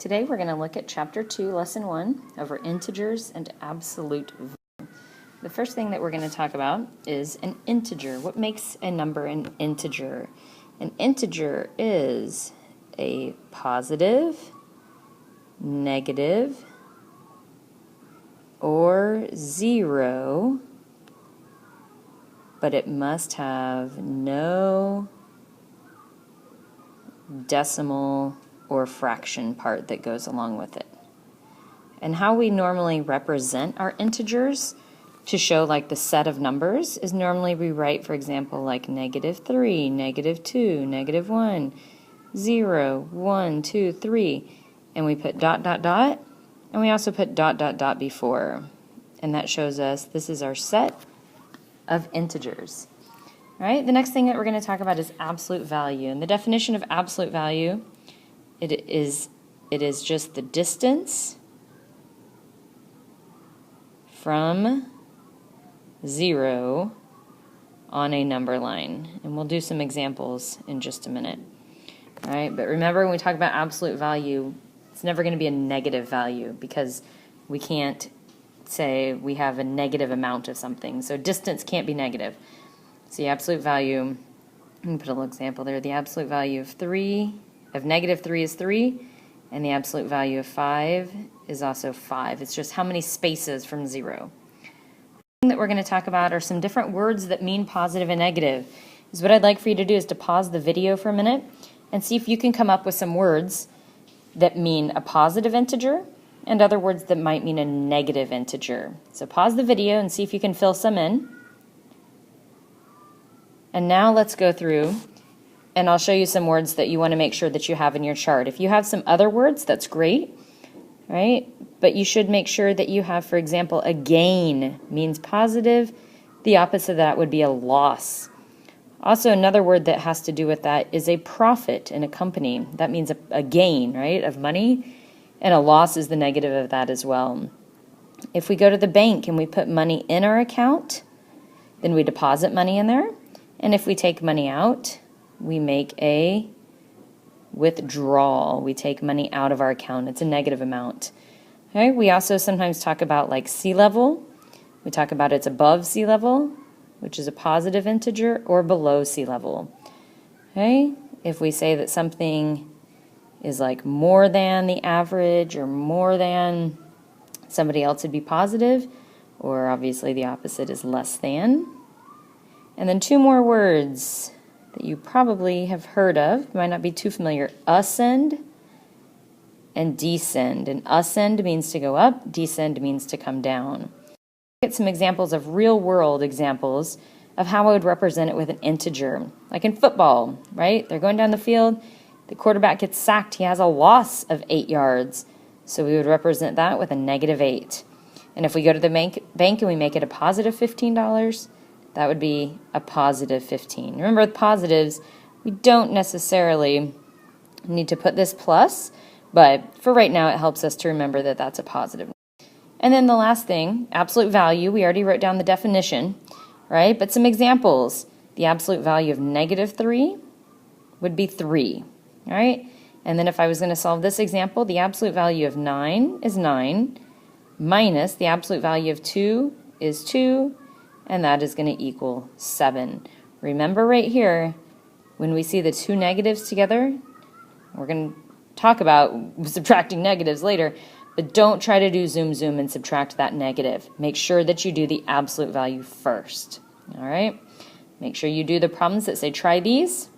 Today we're going to look at Chapter 2, Lesson 1, over integers and absolute value. The first thing that we're going to talk about is an integer. What makes a number an integer? An integer is a positive, negative, or zero, but it must have no decimal or fraction part that goes along with it. And how we normally represent our integers to show like the set of numbers is normally we write, for example, like -3, -2, -1, 0, 1, 2, 3, and we put dot, dot, dot, and we also put dot, dot, dot before. And that shows us this is our set of integers. All right, the next thing that we're going to talk about is absolute value. And the definition of absolute value, it is just the distance from 0 on a number line. And we'll do some examples in just a minute. All right, but remember when we talk about absolute value, it's never going to be a negative value because we can't say we have a negative amount of something. So distance can't be negative. So the absolute value, let me put a little example there. The absolute value of -3 is 3, and the absolute value of 5 is also 5. It's just how many spaces from 0. The thing that we're going to talk about are some different words that mean positive and negative. What I'd like for you to do is to pause the video for a minute and see if you can come up with some words that mean a positive integer and other words that might mean a negative integer. So pause the video and see if you can fill some in. And now let's go through and I'll show you some words that you want to make sure that you have in your chart. If you have some other words, that's great, right? But you should make sure that you have, for example, a gain means positive. The opposite of that would be a loss. Also, another word that has to do with that is a profit in a company. That means a gain, right, of money, and a loss is the negative of that as well. If we go to the bank and we put money in our account, then we deposit money in there. And if we take money out, we make a withdrawal. We take money out of our account. It's a negative amount. Okay? We also sometimes talk about like sea level. We talk about it's above sea level, which is a positive integer, or below sea level. Okay? If we say that something is like more than the average or more than somebody else, would be positive, or obviously the opposite is less than. And then two more words that you probably have heard of, might not be too familiar, ascend and descend. And ascend means to go up, descend means to come down. Get some examples of real world examples of how I would represent it with an integer. Like in football, right? They're going down the field, the quarterback gets sacked, he has a loss of 8 yards. So we would represent that with a -8. And if we go to the bank and we make it a positive $15, that would be a positive 15. Remember, with positives, we don't necessarily need to put this plus, but for right now, it helps us to remember that that's a positive. And then the last thing, absolute value, we already wrote down the definition, right? But some examples. The absolute value of -3 would be 3, all right? And then if I was going to solve this example, the absolute value of 9 is 9, minus the absolute value of 2 is 2, and that is going to equal 7. Remember right here, when we see the two negatives together, we're going to talk about subtracting negatives later, but don't try to do zoom, zoom, and subtract that negative. Make sure that you do the absolute value first, all right? Make sure you do the problems that say try these,